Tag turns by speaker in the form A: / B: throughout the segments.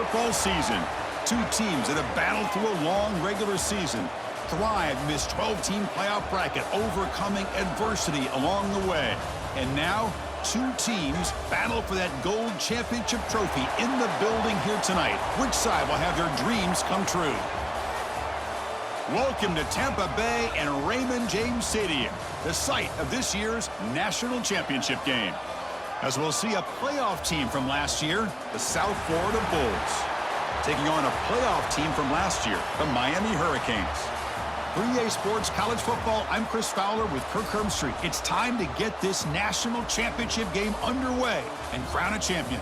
A: football season. Two teams that have battled through a long regular season, thrived in this 12-team playoff bracket, overcoming adversity along the way. And now, two teams battle for that gold championship trophy in the building here tonight. Which side will have their dreams come true? Welcome to Tampa Bay and Raymond James Stadium, the site of this year's national championship game. As we'll see a playoff team from last year, the South Florida Bulls, taking on a playoff team from last year, the Miami Hurricanes. 3A Sports College Football, I'm Chris Fowler with Kirk Herbstreit. It's time to get this national championship game underway and crown a champion.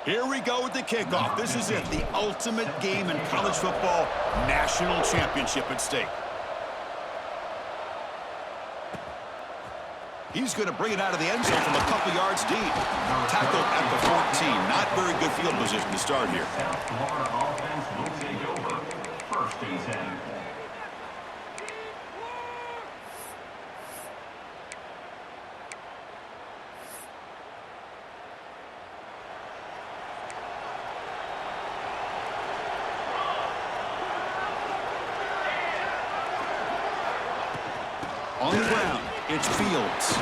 A: Here we go with the kickoff. This is it, the ultimate game in college football, national championship at stake. He's going to bring it out of the end zone from a couple yards deep. Tackled at the 14. Not very good field position to start here.
B: South Florida offense will take over. First and 10.
A: On the ground, it's Fields.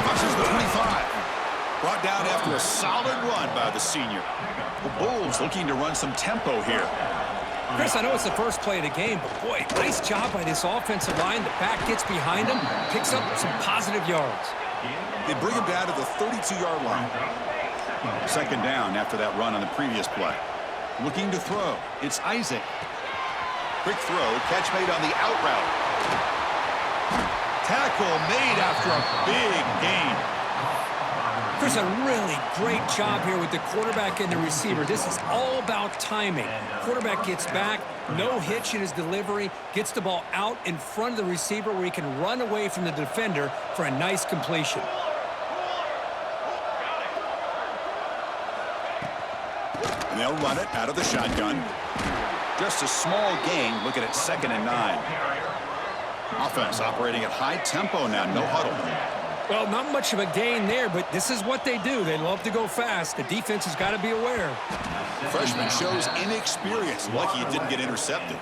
A: Crosses the 25. Brought down after a solid run by the senior. The Bulls looking to run some tempo here.
C: Chris, I know it's the first play of the game, but boy, nice job by this offensive line. The back gets behind him, picks up some positive yards.
A: They bring him down to the 32-yard line. Second down after that run on the previous play. Looking to throw. It's Isaac. Quick throw, catch made on the out route. Tackle made after a big gain.
C: Chris, a really great job here with the quarterback and the receiver. This is all about timing. Quarterback gets back, no hitch in his delivery, gets the ball out in front of the receiver where he can run away from the defender for a nice completion.
A: And they'll run it out of the shotgun. Just a small gain, looking at 2nd and 9. Offense operating at high tempo now, no huddle.
C: Well, not much of a gain there, but this is what they do. They love to go fast. The defense has got to be aware.
A: Freshman shows inexperience. Lucky it didn't get intercepted.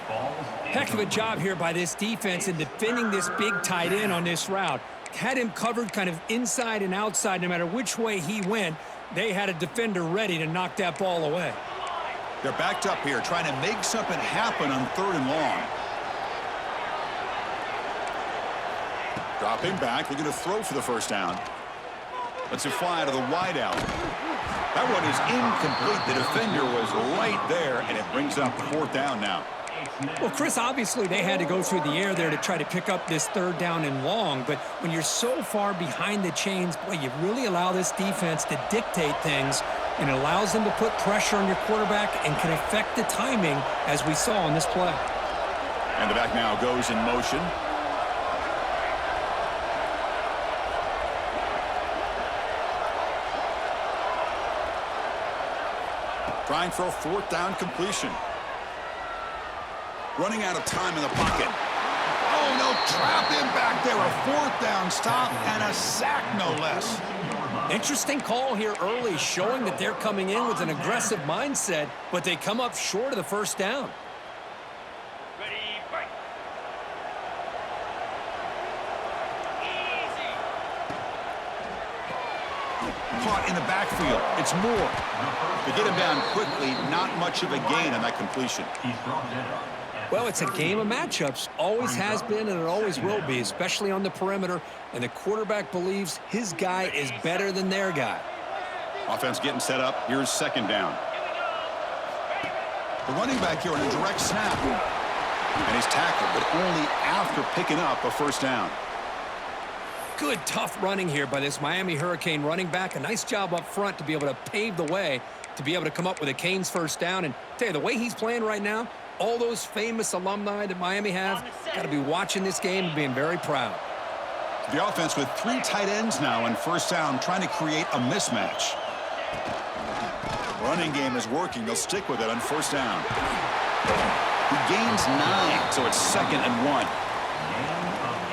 C: Heck of a job here by this defense in defending this big tight end on this route. Had him covered kind of inside and outside no matter which way he went. They had a defender ready to knock that ball away.
A: They're backed up here trying to make something happen on 3rd and long. Dropping back, they're going to throw for the first down. Let's it fly to the wideout. That one is incomplete. The defender was right there, and it brings up 4th down now.
C: Well, Chris, obviously they had to go through the air there to try to pick up this 3rd down and long, but when you're so far behind the chains, boy, you really allow this defense to dictate things, and it allows them to put pressure on your quarterback and can affect the timing, as we saw in this play.
A: And the back now goes in motion. Trying for a 4th down completion. Running out of time in the pocket. Oh, no, trap him back there. A 4th down stop and a sack, no less.
C: Interesting call here early, showing that they're coming in with an aggressive mindset, but they come up short of the 1st down.
A: Caught in the backfield. It's Moore. To get him down quickly, not much of a gain on that completion.
C: Well, it's a game of matchups. Always has been and it always will be, especially on the perimeter. And the quarterback believes his guy is better than their guy.
A: Offense getting set up. Here's 2nd down. The running back here on a direct snap. And he's tackled, but only after picking up a 1st down.
C: Good, tough running here by this Miami Hurricane running back. A nice job up front to be able to pave the way to be able to come up with a Canes 1st down. And tell you, the way he's playing right now, all those famous alumni that Miami have got to be watching this game and being very proud.
A: The offense with 3 tight ends now on 1st down, trying to create a mismatch. Running game is working. They'll stick with it on first down. He gains 9, so it's 2nd and 1.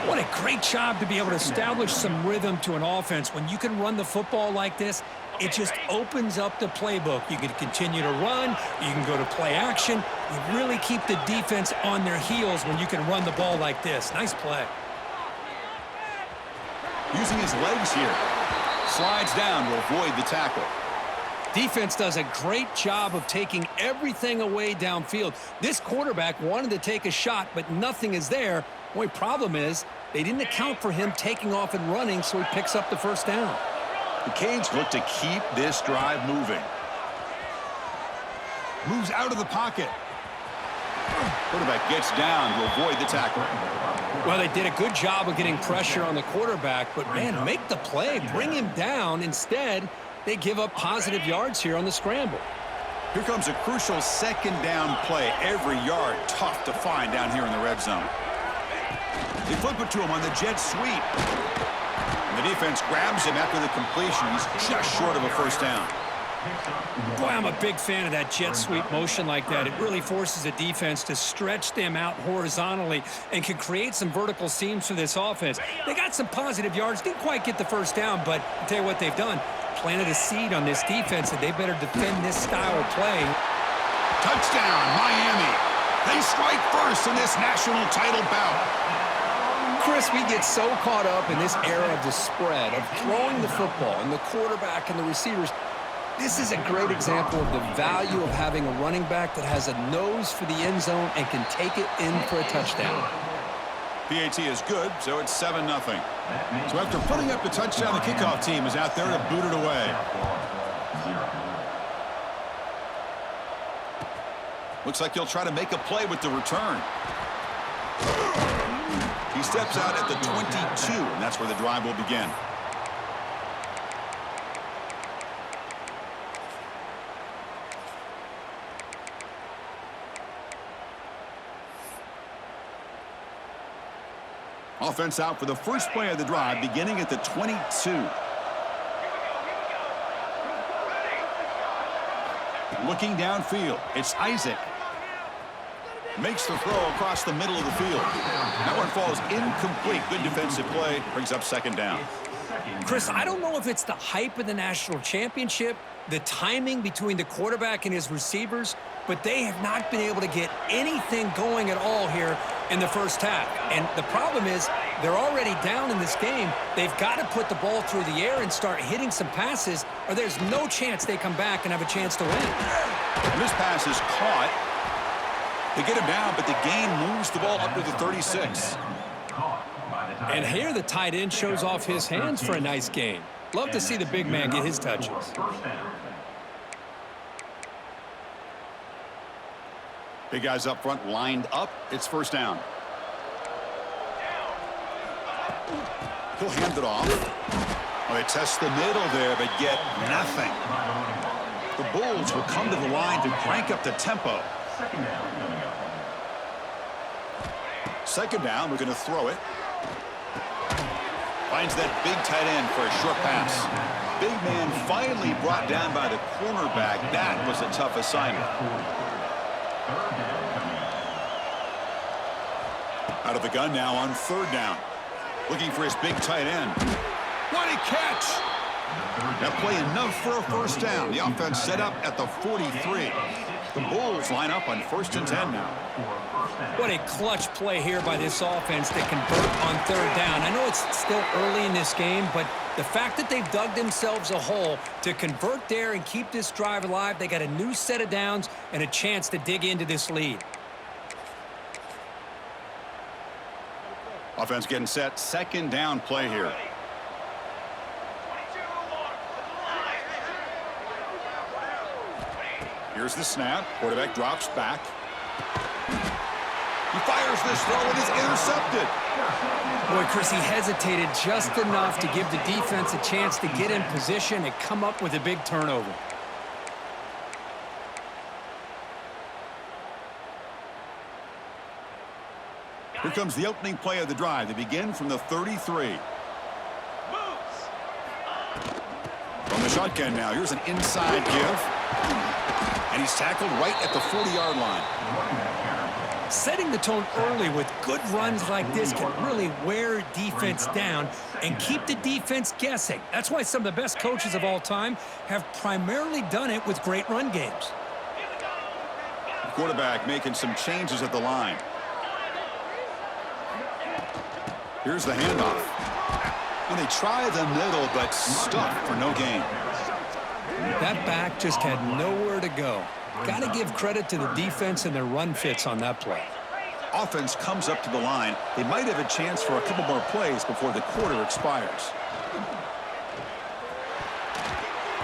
C: What a great job to be able to establish some rhythm to an offense. When you can run the football like this, it just opens up the playbook. You can continue to run. You can go to play action. You really keep the defense on their heels when you can run the ball like this. Nice play.
A: Using his legs here. Slides down to avoid the tackle.
C: Defense does a great job of taking everything away downfield. This quarterback wanted to take a shot, but nothing is there. Only problem is they didn't account for him taking off and running, so he picks up the first down.
A: The Canes look to keep this drive moving. Moves out of the pocket. Quarterback gets down to avoid the tackle.
C: Well, they did a good job of getting pressure on the quarterback, but, man, make the play. Bring him down. Instead, they give up positive yards here on the scramble.
A: Here comes a crucial 2nd down play. Every yard tough to find down here in the red zone. They flip it to him on the jet sweep. And the defense grabs him after the completion. He's just short of a first down.
C: Boy, I'm a big fan of that jet sweep motion like that. It really forces a defense to stretch them out horizontally and can create some vertical seams for this offense. They got some positive yards. Didn't quite get the first down, but I'll tell you what they've done. Planted a seed on this defense, and they better defend this style of play.
A: Touchdown, Miami. They strike first in this national title bout.
C: Chris, we get so caught up in this era of the spread, of throwing the football, and the quarterback and the receivers. This is a great example of the value of having a running back that has a nose for the end zone and can take it in for a touchdown.
A: PAT is good, so it's 7-0. So after putting up the touchdown, the kickoff team is out there to boot it away. Looks like he'll try to make a play with the return. He steps out at the 22, and that's where the drive will begin. Offense out for the first play of the drive, beginning at the 22. Looking downfield, it's Isaac. Makes the throw across the middle of the field. That one falls incomplete. Good defensive play. Brings up 2nd down.
C: Chris, I don't know if it's the hype of the national championship, the timing between the quarterback and his receivers, but they have not been able to get anything going at all here in the first half. And the problem is they're already down in this game. They've got to put the ball through the air and start hitting some passes, or there's no chance they come back and have a chance to win.
A: And this pass is caught. They get him down, but the gain moves the ball up to the 36.
C: And here the tight end shows off his hands for a nice gain. Love to see the big man get his touches.
A: Big guys up front lined up. It's first down. He'll hand it off. Oh, they test the middle there, but get nothing. The Bulls will come to the line to crank up the tempo. 2nd down, we're going to throw it. Finds that big tight end for a short pass. Big man finally brought down by the cornerback. That was a tough assignment. Out of the gun now on 3rd down. Looking for his big tight end. What a catch! That play enough for a first down. The offense set up at the 43. The Bulls line up on 1st and 10 now.
C: What a clutch play here by this offense to convert on 3rd down. I know it's still early in this game, but the fact that they've dug themselves a hole to convert there and keep this drive alive, they got a new set of downs and a chance to dig into this lead.
A: Offense getting set. 2nd down play here. Here's the snap. Quarterback drops back. He fires this throw and is intercepted.
C: Boy, Chris, he hesitated just enough to give the defense a chance to get in position and come up with a big turnover.
A: Here comes the opening play of the drive. They begin from the 33. From the shotgun now, here's an inside give. And he's tackled right at the 40-yard line.
C: Setting the tone early with good runs like this can really wear defense down and keep the defense guessing. That's why some of the best coaches of all time have primarily done it with great run games.
A: The quarterback making some changes at the line. Here's the handoff. And they try the middle, but stuck for no gain.
C: That back just had nowhere to go. Got to give credit to the defense and their run fits on that play.
A: Offense comes up to the line. They might have a chance for a couple more plays before the quarter expires.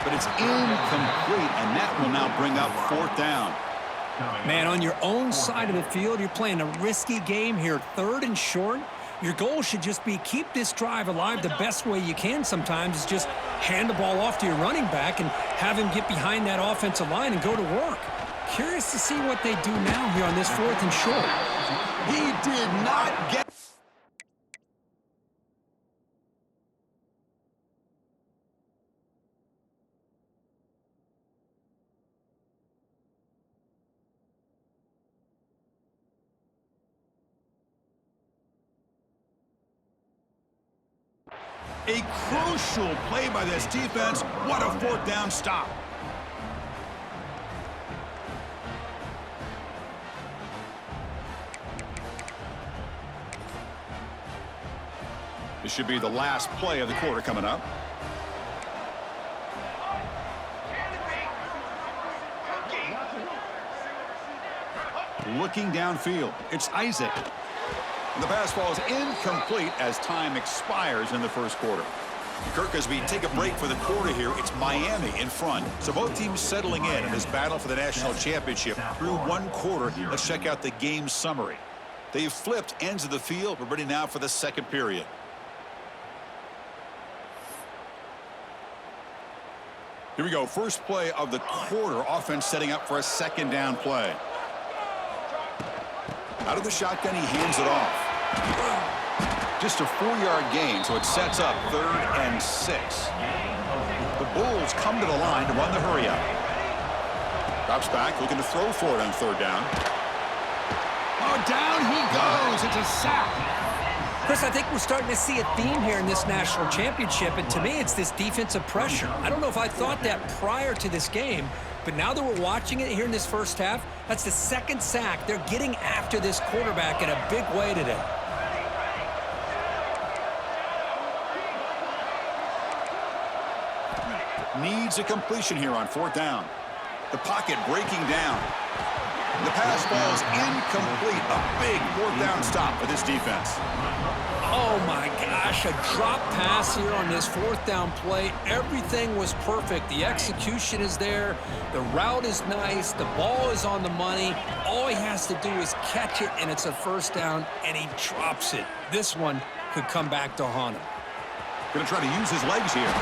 A: But it's incomplete, and that will now bring up 4th down.
C: Man, on your own side of the field, you're playing a risky game here, 3rd and short. Your goal should just be keep this drive alive the best way you can sometimes is just hand the ball off to your running back and have him get behind that offensive line and go to work. Curious to see what they do now here on this 4th and short.
A: He did not get... A crucial play by this defense. What a 4th down stop. This should be the last play of the quarter coming up. Looking downfield, it's Isaac. And the pass ball is incomplete as time expires in the first quarter. Kirk, as we take a break for the quarter here, it's Miami in front. So both teams settling in this battle for the national championship through one quarter. Let's check out the game summary. They've flipped ends of the field. We're ready now for the second period. Here we go. First play of the quarter. Offense setting up for a 2nd down play. Out of the shotgun, he hands it off. Just a 4-yard gain, so it sets up 3rd and 6. The Bulls come to the line to run the hurry up. Drops back, looking to throw for it on 3rd down. Oh, down he goes. It's a sack.
C: Chris, I think we're starting to see a theme here in this national championship, and to me, it's this defensive pressure. I don't know if I thought that prior to this game, but now that we're watching it here in this first half, that's the 2nd sack. They're getting after this quarterback in a big way today.
A: Needs a completion here on 4th down. The pocket breaking down. The pass ball is incomplete. A big 4th down stop for this defense.
C: Oh, my gosh, a drop pass here on this 4th down play. Everything was perfect. The execution is there. The route is nice. The ball is on the money. All he has to do is catch it, and it's a 1st down, and he drops it. This one could come back to haunt him.
A: Going to try to use his legs here.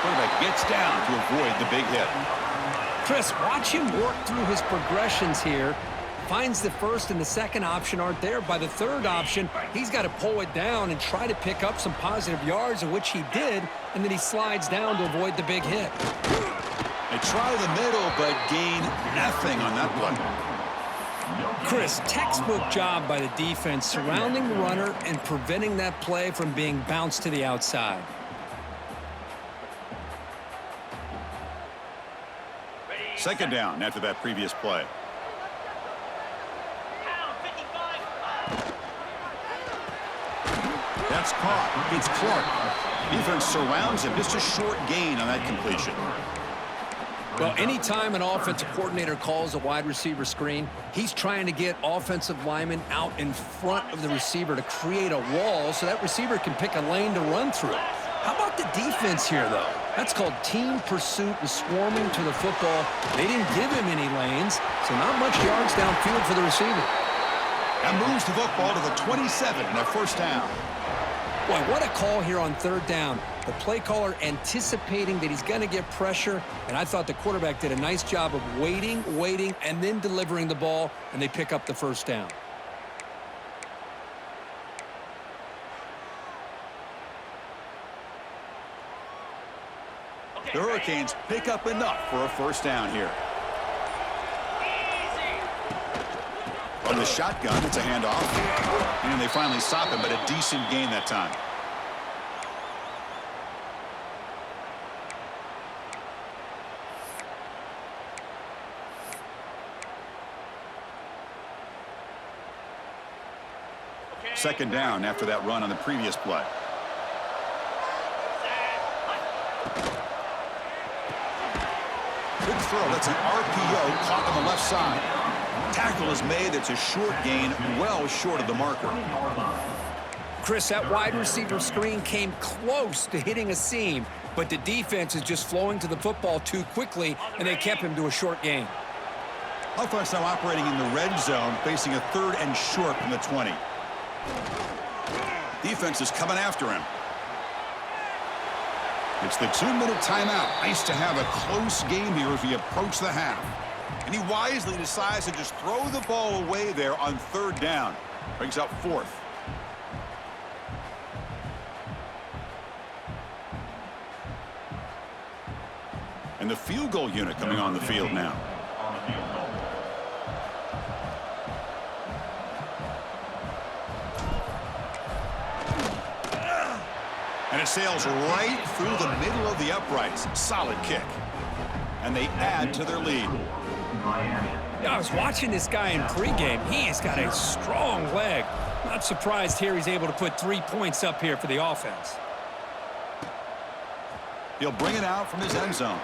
A: Quarterback gets down to avoid the big hit.
C: Chris, watch him work through his progressions here. Finds the 1st and the 2nd option aren't there. By the 3rd option, he's got to pull it down and try to pick up some positive yards, of which he did, and then he slides down to avoid the big hit.
A: They try the middle, but gain nothing on that play.
C: Chris, textbook job by the defense surrounding the runner and preventing that play from being bounced to the outside.
A: Second down after that previous play. That's caught. It's Clark. Defense surrounds him. Just a short gain on that completion.
C: Well, anytime an offensive coordinator calls a wide receiver screen, he's trying to get offensive linemen out in front of the receiver to create a wall so that receiver can pick a lane to run through. How about the defense here, though? That's called team pursuit and swarming to the football. They didn't give him any lanes, so not much yards downfield for the receiver.
A: That moves the football to the 27 and a 1st down.
C: Boy, what a call here on 3rd down. The play caller anticipating that he's going to get pressure, and I thought the quarterback did a nice job of waiting, and then delivering the ball, and they pick up the 1st down.
A: The Hurricanes pick up enough for a first down here. From the shotgun, it's a handoff. And they finally stop him, but a decent gain that time. Second down after that run on the previous play. Good throw. That's an RPO caught on the left side. Tackle is made. It's a short gain, well short of the marker.
C: Chris, that wide receiver screen came close to hitting a seam, but the defense is just flowing to the football too quickly, and they kept him to a short gain.
A: Offense now operating in the red zone, facing a 3rd and short from the 20. Defense is coming after him. It's the 2-minute timeout. Nice to have a close game here as we approach the half. And he wisely decides to just throw the ball away there on 3rd down. Brings up 4th. And the field goal unit coming on the field now. And it sails right through the middle of the uprights. Solid kick. And they add to their lead.
C: Yeah, I was watching this guy in pregame. He has got a strong leg. Not surprised here he's able to put 3 points up here for the offense.
A: He'll bring it out from his end zone.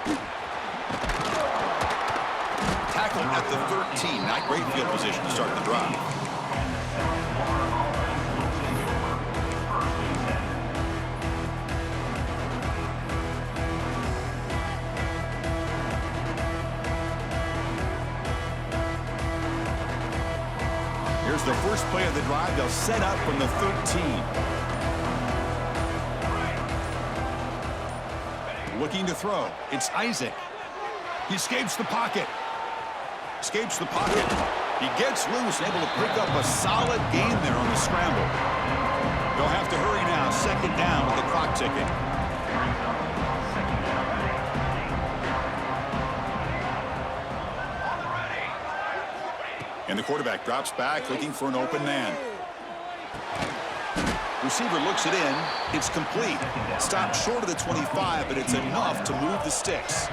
A: Tackle at the 13. Not great field position to start the drive. Here's the first play of the drive. They'll set up from the 13. Looking to throw. It's Isaac. He escapes the pocket. Escapes the pocket. He gets loose, able to pick up a solid gain there on the scramble. They'll have to hurry now. 2nd down with the clock ticking. And the quarterback drops back, looking for an open man. Receiver looks it in. It's complete. Stopped short of the 25, but it's enough to move the sticks.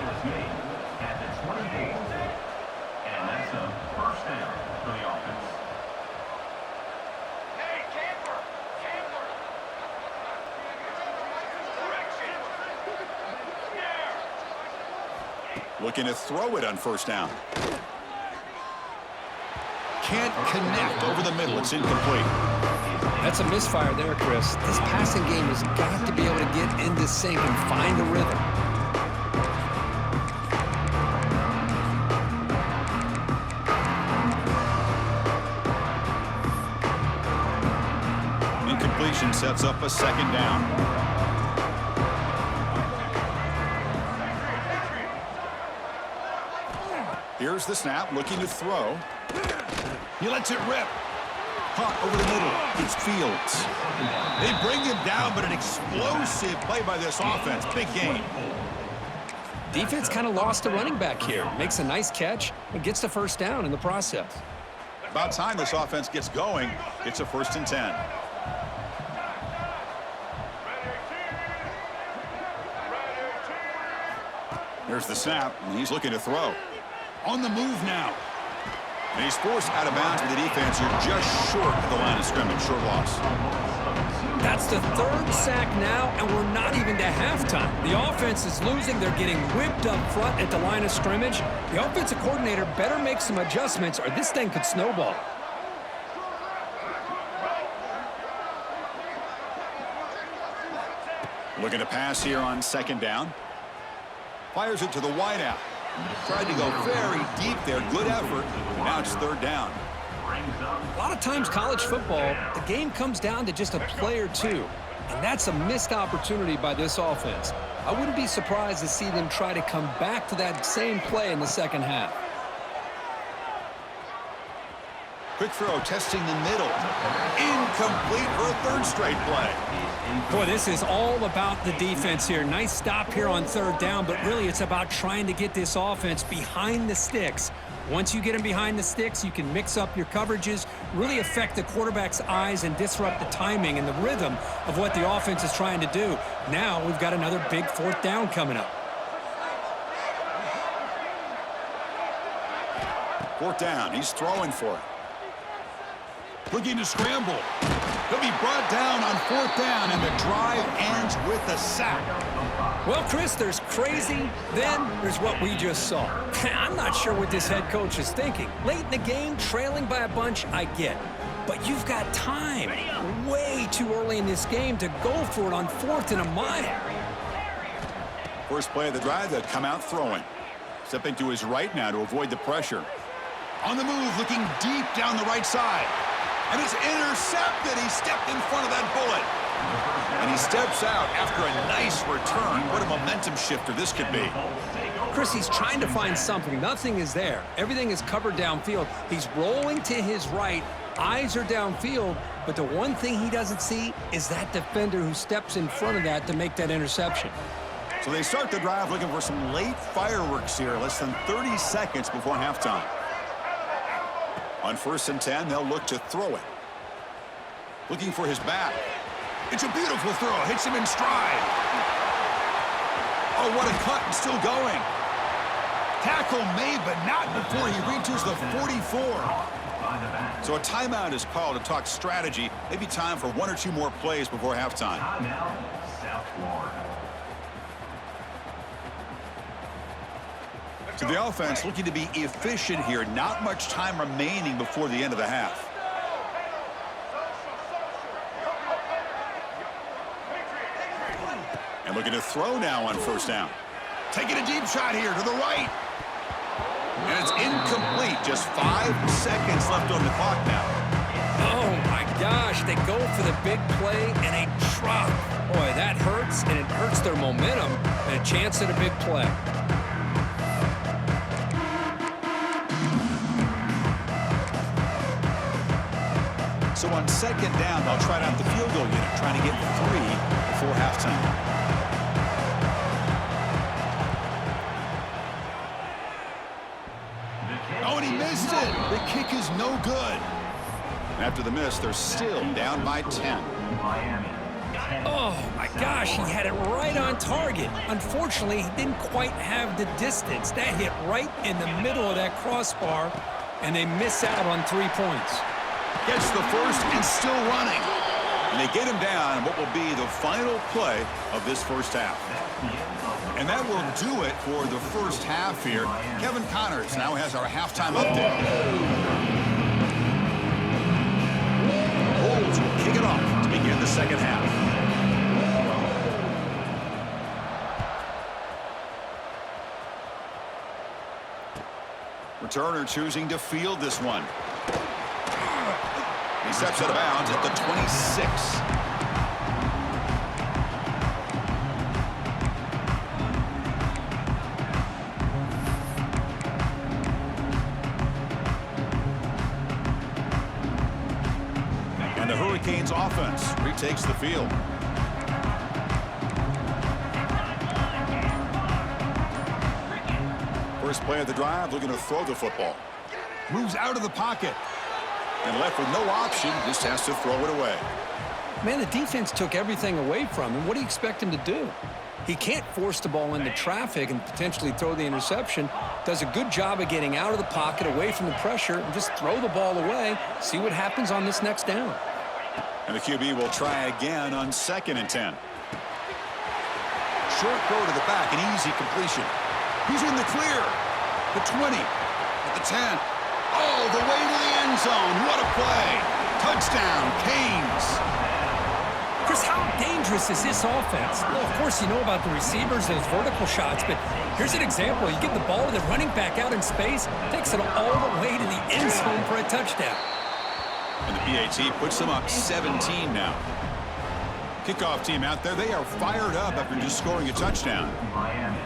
A: Looking to throw it on 1st down. Can't connect over the middle. It's incomplete.
C: That's a misfire there, Chris. This passing game has got to be able to get into sync and find a rhythm.
A: Incompletion sets up a 2nd down. Here's the snap, looking to throw. He lets it rip. Caught over the middle. It's Fields. They bring him down, but an explosive play by this offense. Big gain.
C: Defense kind of lost the running back here. Makes a nice catch and gets the 1st down in the process.
A: About time this offense gets going. It's a 1st and 10. Here's the snap, and he's looking to throw. On the move now. And he's forced out of bounds with the defense. You're just short of the line of scrimmage. Short loss.
C: That's the 3rd sack now, and we're not even to halftime. The offense is losing. They're getting whipped up front at the line of scrimmage. The offensive coordinator better make some adjustments, or this thing could snowball.
A: Looking to pass here on 2nd down. Fires it to the wideout. Tried to go very deep there. Good effort. Now it's 3rd down.
C: A lot of times college football, the game comes down to just a play or two. And that's a missed opportunity by this offense. I wouldn't be surprised to see them try to come back to that same play in the 2nd half.
A: Quick throw, testing the middle. Incomplete for a third straight play.
C: Boy, this is all about the defense here. Nice stop here on third down, but really it's about trying to get this offense behind the sticks. Once you get them behind the sticks, you can mix up your coverages, really affect the quarterback's eyes and disrupt the timing and the rhythm of what the offense is trying to do. Now we've got another big fourth down coming up.
A: Fourth down, he's throwing for it. Looking to scramble. He'll be brought down on fourth down, and the drive ends with a sack.
C: Well, Chris, there's crazy, then there's what we just saw. I'm not sure what this head coach is thinking. Late in the game, trailing by a bunch, I get. But you've got time, way too early in this game, to go for it on 4th and a mile.
A: First play of the drive, they'll come out throwing. Stepping to his right now to avoid the pressure. On the move, looking deep down the right side. And it's intercepted. He stepped in front of that bullet. And he steps out after a nice return. What a momentum shifter this could be.
C: Chris, he's trying to find something. Nothing is there. Everything is covered downfield. He's rolling to his right. Eyes are downfield. But the one thing he doesn't see is that defender who steps in front of that to make that interception.
A: So they start the drive looking for some late fireworks here. Less than 30 seconds before halftime. On 1st and 10, they'll look to throw it. Looking for his back. It's a beautiful throw. Hits him in stride. Oh, what a cut, and still going. Tackle made, but not before he reaches the 44. So a timeout is called to talk strategy. Maybe time for 1 or 2 more plays before halftime.
B: Timeout, South Florida.
A: So the offense looking to be efficient here. Not much time remaining before the end of the half. And looking to throw now on 1st down. Taking a deep shot here to the right. And it's incomplete. Just 5 seconds left on the clock now.
C: Oh, my gosh. They go for the big play and a drop. Boy, that hurts, and it hurts their momentum and a chance at a big play.
A: So on 2nd down, they'll try out the field goal unit, trying to get 3 before halftime. Oh, and he missed it. The kick is no good. And after the miss, they're still down by 10.
B: Miami.
C: Oh, my gosh, he had it right on target. Unfortunately, he didn't quite have the distance. That hit right in the middle of that crossbar, and they miss out on 3 points.
A: Gets the first and still running. And they get him down in what will be the final play of this first half. And that will do it for the first half here. Kevin Connors now has our halftime update. Bulls will kick it off to begin the second half. Returner choosing to field this one. He steps out of bounds at the 26. And the Hurricanes offense retakes the field. First play of the drive, looking to throw the football. Moves out of the pocket. And left with no option, just has to throw it away.
C: Man, the defense took everything away from him. What do you expect him to do? He can't force the ball into traffic and potentially throw the interception. Does a good job of getting out of the pocket, away from the pressure, and just throw the ball away. See what happens on this next down.
A: And the QB will try again on 2nd and 10. Short throw to the back, an easy completion. He's in the clear. The 20, at the 10. Oh, the way to the end zone. What a play. Touchdown, Canes.
C: Chris, how dangerous is this offense? Well, of course, you know about the receivers and his vertical shots, but here's an example. You get the ball to the running back out in space, takes it all the way to the end zone for a touchdown.
A: And the PAT puts them up 17 now. Kickoff team out there, they are fired up after just scoring a touchdown.
B: Miami.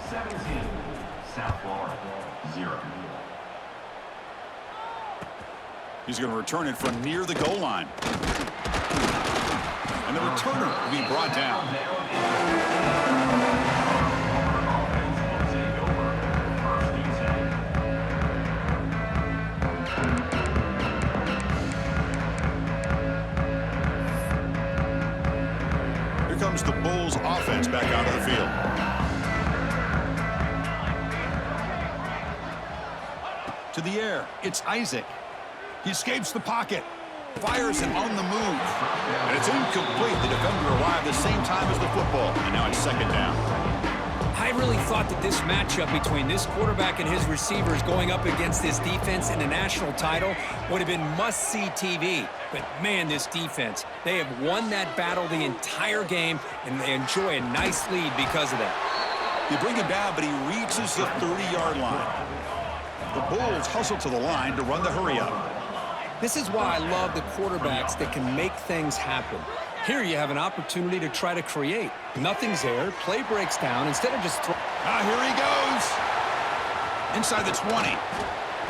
B: 17. South Florida. 0.
A: He's going to return it from near the goal line. And the returner will be brought down. Here comes the Bulls offense back out of the field. To the air, it's Isaac. He escapes the pocket, fires it on the move, and it's incomplete. The defender arrived the same time as the football, and now it's second down.
C: I really thought that this matchup between this quarterback and his receivers going up against this defense in a national title would have been must-see TV. But, man, this defense, they have won that battle the entire game, and they enjoy a nice lead because of that.
A: You bring him down, but he reaches the 30-yard line. The Bulls hustle to the line to run the hurry-up.
C: This is why I love the quarterbacks that can make things happen. Here you have an opportunity to try to create. Nothing's there. Play breaks down. Instead of just throw.
A: Here he goes. Inside the 20.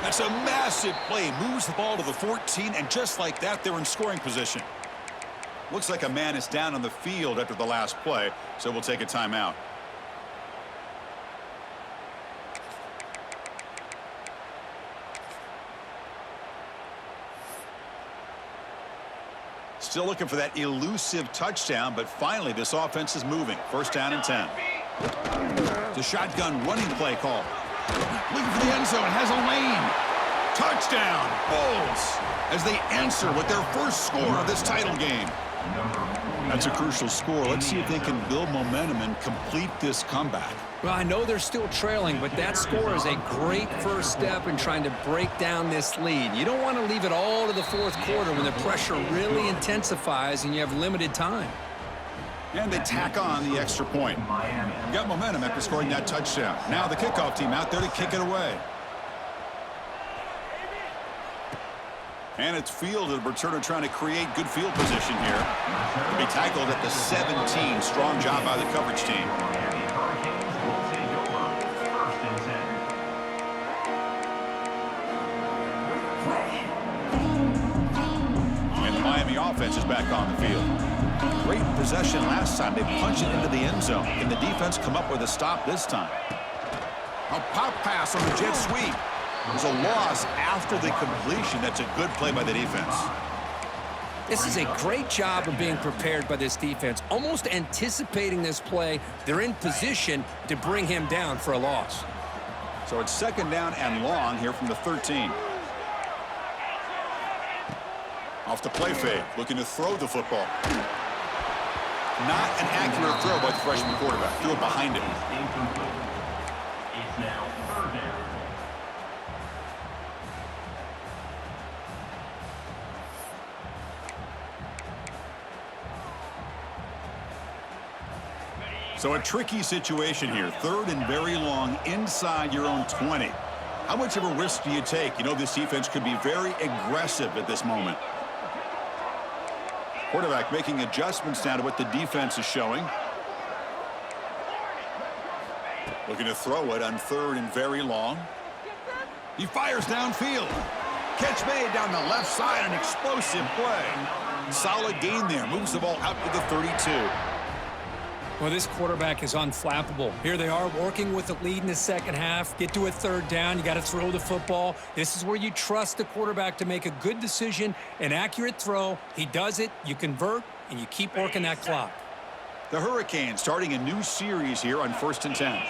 A: That's a massive play. Moves the ball to the 14, and just like that, they're in scoring position. Looks like a man is down on the field after the last play, so we'll take a timeout. Still looking for that elusive touchdown, but finally this offense is moving. First down and 10. The shotgun running play call. Looking for the end zone, has a lane. Touchdown, Bulls, as they answer with their first score of this title game. That's a crucial score. Let's see if they can build momentum and complete this comeback.
C: Well, I know they're still trailing, but that score is a great first step in trying to break down this lead. You don't want to leave it all to the fourth quarter when the pressure really intensifies and you have limited time.
A: And they tack on the extra point. Got momentum after scoring that touchdown. Now the kickoff team out there to kick it away. And it's fielded. Returner trying to create good field position here. To be tackled at the 17. Strong job by the coverage team. And the Miami offense is back on the field. Great possession last time. They punch it into the end zone. Can the defense come up with a stop this time? A pop pass on the jet sweep. There's a loss after the completion. That's a good play by the defense.
C: This is a great job of being prepared by this defense. Almost anticipating this play, they're in position to bring him down for a loss.
A: So it's second down and long here from the 13. Off the play fake, looking to throw the football. Not an accurate throw by the freshman quarterback. Field behind him.
B: It's now third down.
A: So a tricky situation here. Third and very long inside your own 20. How much of a risk do you take? You know this defense could be very aggressive at this moment. Quarterback making adjustments now to what the defense is showing. Looking to throw it on third and very long. He fires downfield. Catch made down the left side, an explosive play. Solid gain there. Moves the ball out to the 32.
C: Well, this quarterback is unflappable. Here they are working with the lead in the second half. Get to a third down. You got to throw the football. This is where you trust the quarterback to make a good decision, an accurate throw. He does it. You convert, and you keep working that clock.
A: The Hurricanes starting a new series here on 1st and 10.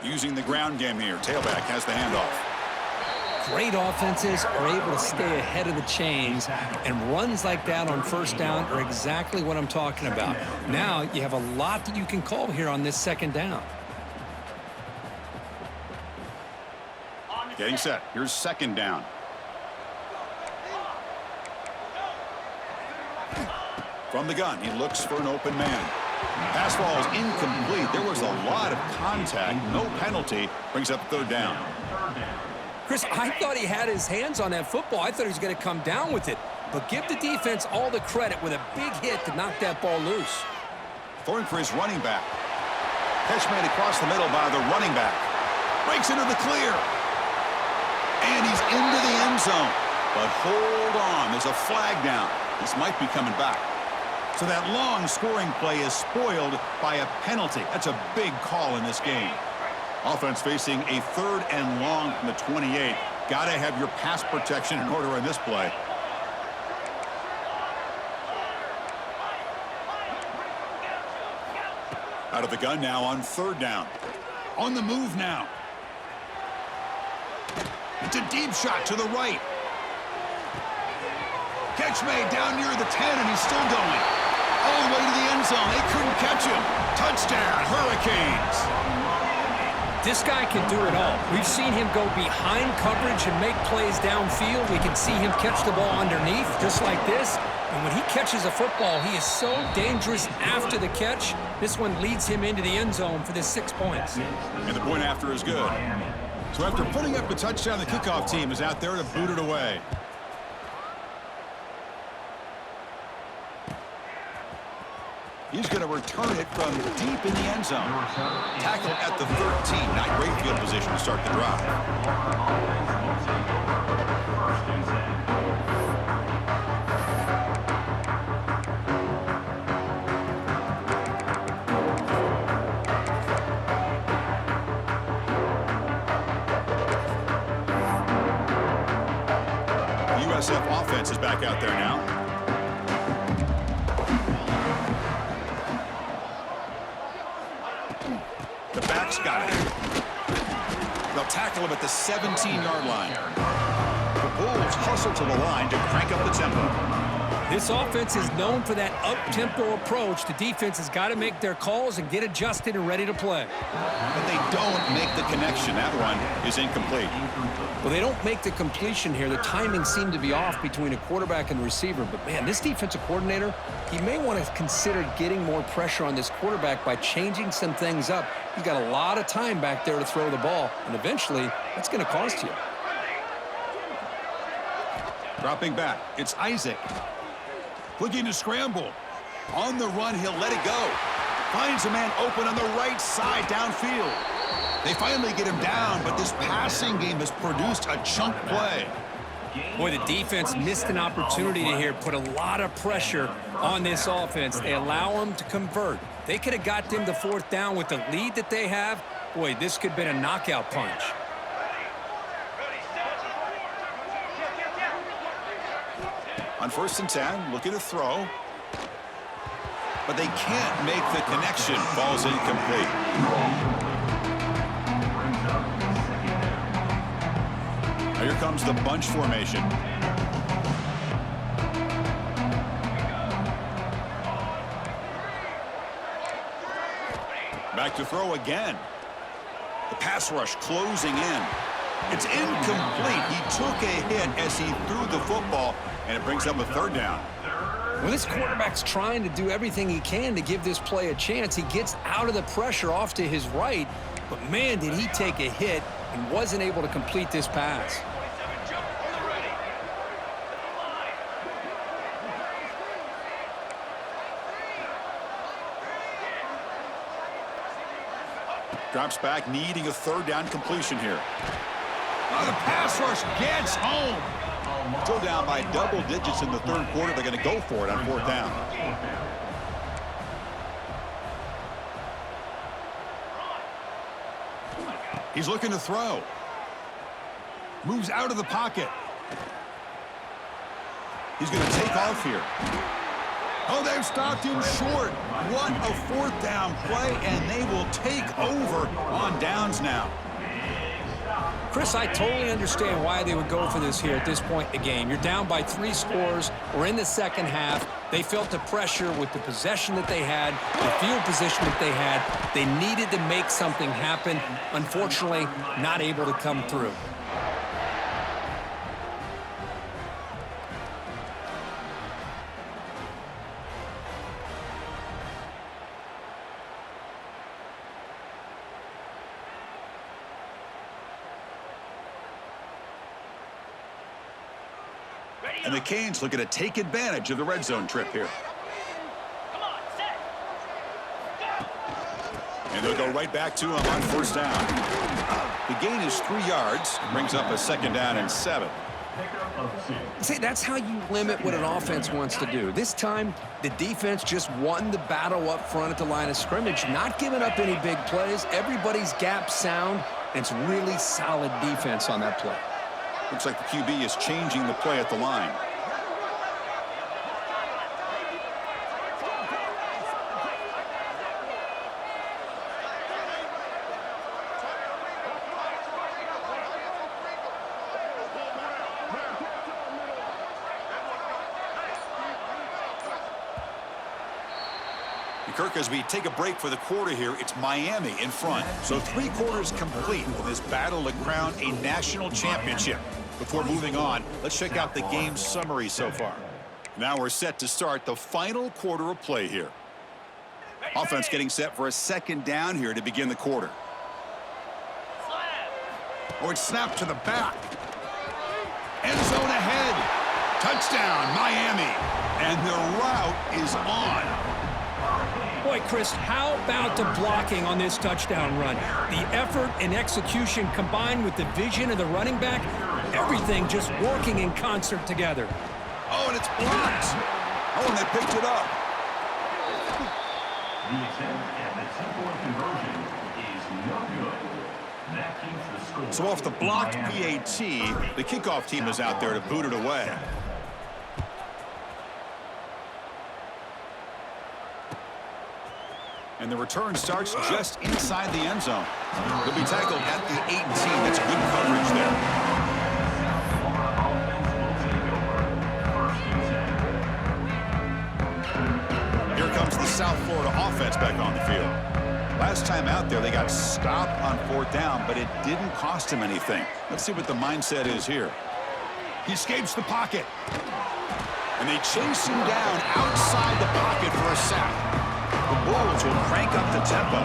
A: Using the ground game here. Tailback has the handoff.
C: Great offenses are able to stay ahead of the chains, and runs like that on first down are exactly what I'm talking about. Now you have a lot that you can call here on this second down.
A: Getting set. Here's second down. From the gun, he looks for an open man. Pass ball is incomplete. There was a lot of contact. No penalty. Brings up third down.
C: Chris, I thought he had his hands on that football. I thought he was going to come down with it. But give the defense all the credit with a big hit to knock that ball loose.
A: Throwing for his running back. Catch made across the middle by the running back. Breaks into the clear. And he's into the end zone. But hold on, there's a flag down. This might be coming back. So that long scoring play is spoiled by a penalty. That's a big call in this game. Offense facing a 3rd and long from the 28. Got to have your pass protection in order in this play. Out of the gun now on 3rd down. On the move now. It's a deep shot to the right. Catch made down near the 10, and he's still going. All the way to the end zone. They couldn't catch him. Touchdown, Hurricanes.
C: This guy can do it all. We've seen him go behind coverage and make plays downfield. We can see him catch the ball underneath, just like this. And when he catches a football, he is so dangerous after the catch. This one leads him into the end zone for the 6 points.
A: And the point after is good. So after putting up a touchdown, the kickoff team is out there to boot it away. He's going to return it from deep in the end zone. Tackle at the 13. Not great field position to start the drive. The USF offense is back out there now. The back's got it. They'll tackle him at the 17-yard line. The Bulls hustle to the line to crank up the tempo.
C: This offense is known for that up-tempo approach. The defense has got to make their calls and get adjusted and ready to play.
A: But they don't make the connection. That one is incomplete.
C: Well, they don't make the completion here. The timing seemed to be off between a quarterback and the receiver. But, man, this defensive coordinator, he may want to consider getting more pressure on this quarterback by changing some things up. He's got a lot of time back there to throw the ball, and eventually that's going to cost you.
A: Dropping back, it's Isaac. Looking to scramble. On the run, he'll let it go. Finds a man open on the right side downfield. They finally get him down, but this passing game has produced a chunk play.
C: Boy, the defense missed an opportunity to here put a lot of pressure on this offense. They allow them to convert. They could have got them the 4th down with the lead that they have. Boy, this could have been a knockout punch.
A: On 1st and 10, looking to throw. But they can't make the connection. Ball's incomplete. Now here comes the bunch formation. Back to throw again. The pass rush closing in. It's incomplete. He took a hit as he threw the football, and it brings up a 3rd down.
C: Well, this quarterback's trying to do everything he can to give this play a chance. He gets out of the pressure off to his right, but, man, did he take a hit and wasn't able to complete this pass.
A: Drops back, needing a 3rd down completion here. The pass rush gets home. Still down by double digits in the 3rd quarter. They're going to go for it on 4th down. He's looking to throw. Moves out of the pocket. He's going to take off here. Oh, they've stopped him short. What a 4th down play, and they will take over on downs now.
C: Chris, I totally understand why they would go for this here at this point in the game. You're down by 3 scores. We're in the 2nd half. They felt the pressure with the possession that they had, the field position that they had. They needed to make something happen. Unfortunately, not able to come through.
A: And the Canes looking to take advantage of the red zone trip here. And they'll go right back to him on 1st down. The gain is 3 yards. Brings up a 2nd down and 7.
B: Pickup of 6.
C: See, that's how you limit what an offense wants to do. This time, the defense just won the battle up front at the line of scrimmage, not giving up any big plays. Everybody's gap sound, and it's really solid defense on that play.
A: Looks like the QB is changing the play at the line. Kirk, as we take a break for the quarter here, it's Miami in front. So 3 quarters complete in this battle to crown a national championship. Before moving on, let's check out the game summary so far. Now we're set to start the final quarter of play here. Offense getting set for a 2nd down here to begin the quarter. Oh, it's snapped to the back. End zone ahead. Touchdown, Miami. And the route is on.
C: Boy, Chris, how about the blocking on this touchdown run? The effort and execution combined with the vision of the running back, everything just working in concert together.
A: Oh, and it's blocked. Oh, and they picked it up.
B: The attempt at the 2-point conversion is no good. That keeps the score.
A: So off the blocked PAT, the kickoff team is out there to boot it away. And the return starts just inside the end zone. He'll be tackled at the 18. That's good coverage there. Here comes the South Florida offense back on the field. Last time out there, they got stopped on 4th down, but it didn't cost him anything. Let's see what the mindset is here. He escapes the pocket. And they chase him down outside the pocket for a sack. The Bulls will crank up the tempo.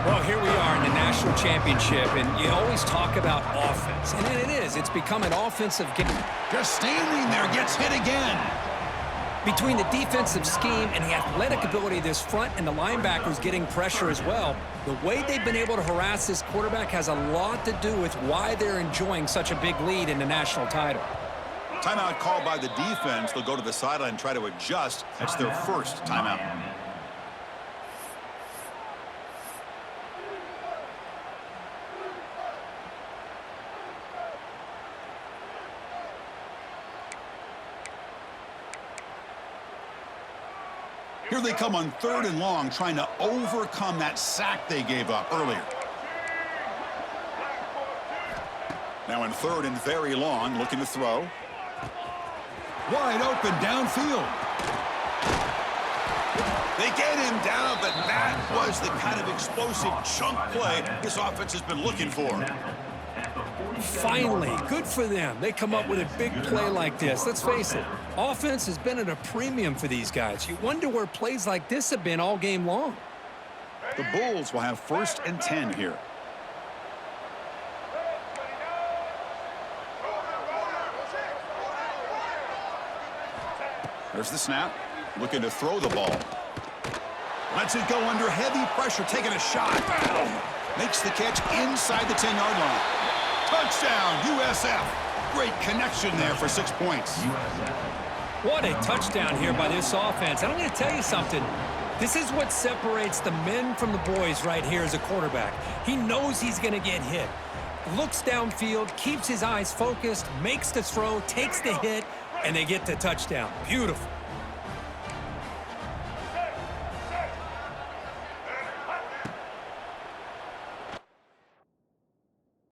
C: Well, here we are in the national championship, and you always talk about offense. And it is. It's become an offensive game.
A: Just standing there, gets hit again.
C: Between the defensive scheme and the athletic ability of this front and the linebackers getting pressure as well, the way they've been able to harass this quarterback has a lot to do with why they're enjoying such a big lead in the national title.
A: Timeout called by the defense. They'll go to the sideline and try to adjust. That's their first timeout. Here they come on 3rd and long, trying to overcome that sack they gave up earlier. Now in 3rd and very long, looking to throw. Wide open downfield. They get him down, but that was the kind of explosive chunk play this offense has been looking for.
C: Finally, good for them. They come up with a big play like this. Let's face it, offense has been at a premium for these guys. You wonder where plays like this have been all game long.
A: The Bulls will have 1st and 10 here. There's the snap. Looking to throw the ball. Lets it go under heavy pressure, taking a shot. Makes the catch inside the 10-yard line. Touchdown, USF. Great connection there for 6 points.
C: What a touchdown here by this offense. And I'm going to tell you something. This is what separates the men from the boys right here as a quarterback. He knows he's going to get hit. Looks downfield, keeps his eyes focused, makes the throw, takes the hit, and they get the touchdown. Beautiful.